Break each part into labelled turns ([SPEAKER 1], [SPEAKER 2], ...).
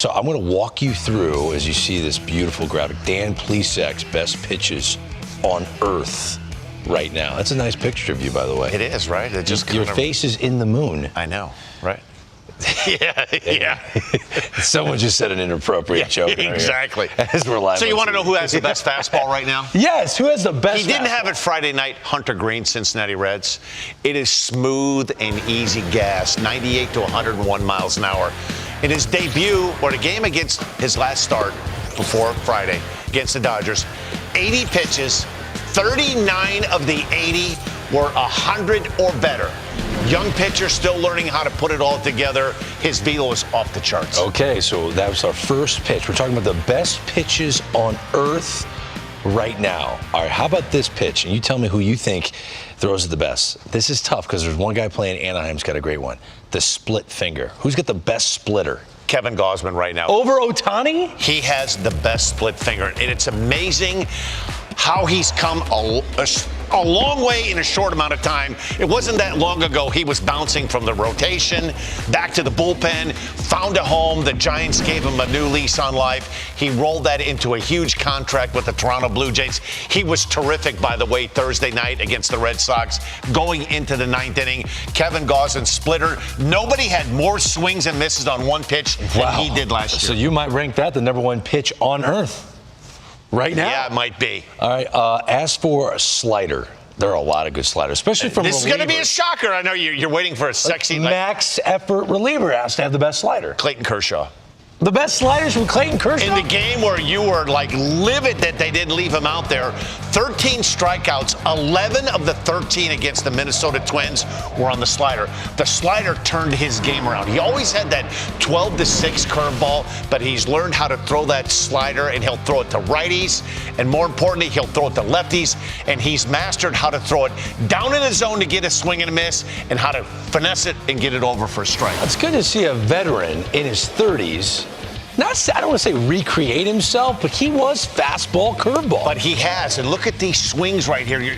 [SPEAKER 1] So I'm going to walk you through, as you see this beautiful graphic, Dan Plesac's best pitches on Earth right now. That's a nice picture of you, by the way.
[SPEAKER 2] It is, right? It just
[SPEAKER 1] Your face is in the moon.
[SPEAKER 2] I know, right? yeah.
[SPEAKER 1] Someone just said an inappropriate joke.
[SPEAKER 2] Exactly.
[SPEAKER 1] As we're live.
[SPEAKER 2] So you want to know who has the best fastball right now?
[SPEAKER 1] Yes, who has the best
[SPEAKER 2] He didn't
[SPEAKER 1] fastball?
[SPEAKER 2] have it Friday night. Hunter Greene, Cincinnati Reds. It is smooth and easy gas, 98 to 101 miles an hour. In his debut, or the game against his last start before Friday against the Dodgers, 80 pitches, 39 of the 80 were 100 or better. Young pitcher still learning how to put it all together. His velo is off the charts.
[SPEAKER 1] Okay, so that was our first pitch. We're talking about the best pitches on Earth right now. All right, how about this pitch? And you tell me who you think throws it the best. This is tough because there's one guy playing Anaheim's got a great one. The split finger. Who's got the best splitter?
[SPEAKER 2] Kevin Gausman right now.
[SPEAKER 1] Over Ohtani?
[SPEAKER 2] He has the best split finger. And it's amazing how he's come a long way in a short amount of time. It wasn't that long ago he was bouncing from the rotation back to the bullpen, found a home. The Giants gave him a new lease on life. He rolled that into a huge contract with the Toronto Blue Jays. He was terrific, by the way, Thursday night against the Red Sox, going into the ninth inning. Kevin Gausman, splitter. Nobody had more swings and misses on one pitch than he did last year.
[SPEAKER 1] So you might rank that the number one pitch on Earth right now?
[SPEAKER 2] Yeah, it might be.
[SPEAKER 1] All right, as for a slider, there are a lot of good sliders, especially from
[SPEAKER 2] This is going to be a
[SPEAKER 1] relievers.
[SPEAKER 2] shocker. I know you're waiting for a sexy...
[SPEAKER 1] Max effort reliever has to have the best slider.
[SPEAKER 2] Clayton Kershaw.
[SPEAKER 1] The best sliders from Clayton Kershaw?
[SPEAKER 2] In the game where you were like livid that they didn't leave him out there, 13 strikeouts, 11 of the 13 against the Minnesota Twins were on the slider. The slider turned his game around. He always had that 12-6 curveball, but he's learned how to throw that slider, and he'll throw it to righties, and more importantly, he'll throw it to lefties, and he's mastered how to throw it down in the zone to get a swing and a miss, and how to finesse it and get it over for a strike.
[SPEAKER 1] It's good to see a veteran in his 30s. I don't want to say recreate himself, but he was fastball, curveball.
[SPEAKER 2] But he has, and look at these swings right here.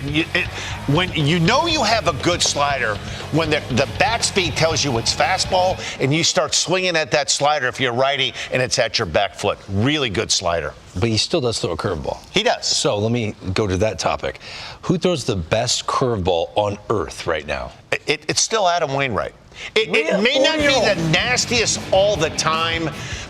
[SPEAKER 2] When you know you have a good slider, when the bat speed tells you it's fastball, and you start swinging at that slider if you're righty, and it's at your back foot. Really good slider.
[SPEAKER 1] But he still does throw a curveball.
[SPEAKER 2] He does.
[SPEAKER 1] So let me go to that topic. Who throws the best curveball on Earth right now?
[SPEAKER 2] It's still Adam Wainwright. It may not be the nastiest all the time,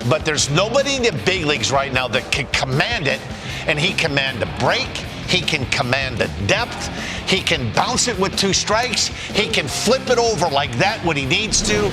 [SPEAKER 2] but there's nobody in the big leagues right now that can command it, and he can command the break. He can command the depth. He can bounce it with two strikes. He can flip it over like that when he needs to.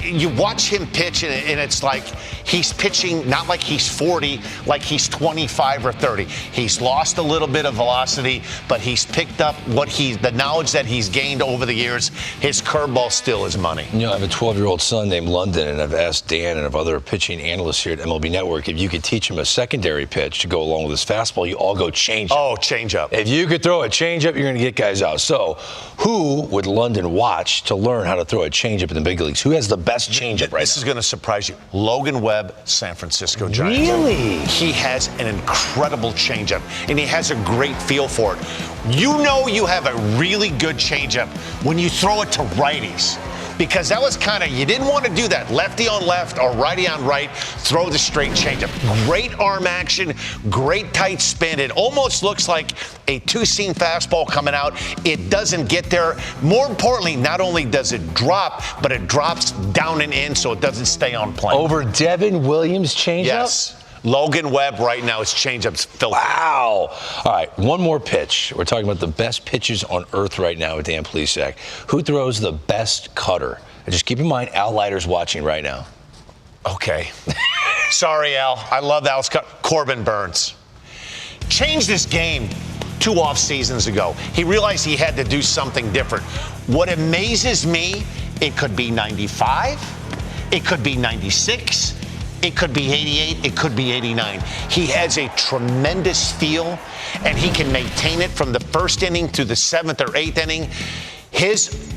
[SPEAKER 2] You watch him pitch, and it's like he's pitching not like he's 40, like he's 25 or 30. He's lost a little bit of velocity, but he's picked up the knowledge that he's gained over the years. His curveball still is money.
[SPEAKER 1] You know, I have a 12-year-old son named London, and I've asked Dan and other pitching analysts here at MLB Network if you could teach him a secondary pitch to go along with his fastball. You all go change up.
[SPEAKER 2] Oh, change up.
[SPEAKER 1] If you could throw a changeup, you're going to get guys out. So, who would London watch to learn how to throw a changeup in the big leagues? Who has the best changeup right
[SPEAKER 2] This is going to surprise you. Logan Webb, San Francisco Giants.
[SPEAKER 1] Really?
[SPEAKER 2] He has an incredible changeup, and he has a great feel for it. You know you have a really good changeup when you throw it to righties. Because that was kind of, you didn't want to do that. Lefty on left or righty on right, throw the straight changeup. Great arm action, great tight spin. It almost looks like a two-seam fastball coming out. It doesn't get there. More importantly, not only does it drop, but it drops down and in so it doesn't stay on plane.
[SPEAKER 1] Over Devin Williams' changeup?
[SPEAKER 2] Yes. Logan Webb right now, his changeup's filthy.
[SPEAKER 1] Wow. All right, one more pitch. We're talking about the best pitches on Earth right now with Dan Plesac. Who throws the best cutter? And just keep in mind, Al Leiter's watching right now.
[SPEAKER 2] Okay. Sorry, Al. I love Al's cut. Corbin Burns. Changed this game 2 off seasons ago. He realized he had to do something different. What amazes me, it could be 95, it could be 96, it could be 88, it could be 89. He has a tremendous feel, and he can maintain it from the first inning to the 7th or 8th inning. His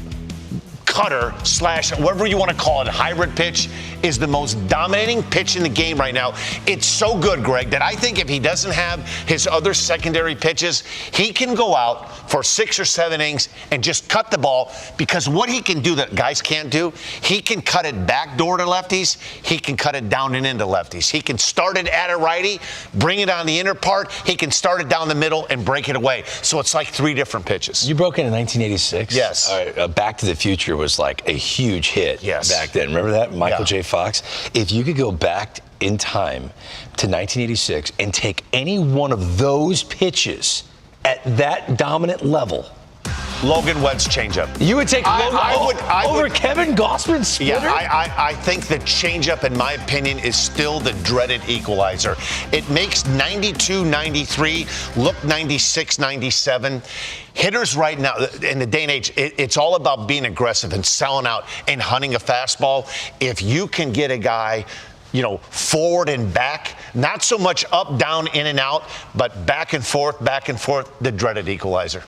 [SPEAKER 2] cutter / whatever you want to call it, hybrid pitch, is the most dominating pitch in the game right now. It's so good, Greg, that I think if he doesn't have his other secondary pitches, he can go out for 6 or 7 innings and just cut the ball, because what he can do that guys can't do, he can cut it back door to lefties, he can cut it down and into lefties. He can start it at a righty, bring it on the inner part, he can start it down the middle and break it away. So it's like 3 different pitches.
[SPEAKER 1] You broke in 1986?
[SPEAKER 2] Yes.
[SPEAKER 1] All right, Back to the Future was like a huge hit back then. Remember that? Michael J. Fox? If you could go back in time to 1986 and take any one of those pitches at that dominant level,
[SPEAKER 2] Logan Webb's changeup.
[SPEAKER 1] You would take Logan over Kevin Gausman's splitter?
[SPEAKER 2] Yeah, I think the changeup, in my opinion, is still the dreaded equalizer. It makes 92, 93 look 96, 97. Hitters right now, in the day and age, it's all about being aggressive and selling out and hunting a fastball. If you can get a guy, forward and back, not so much up, down, in and out, but back and forth, the dreaded equalizer.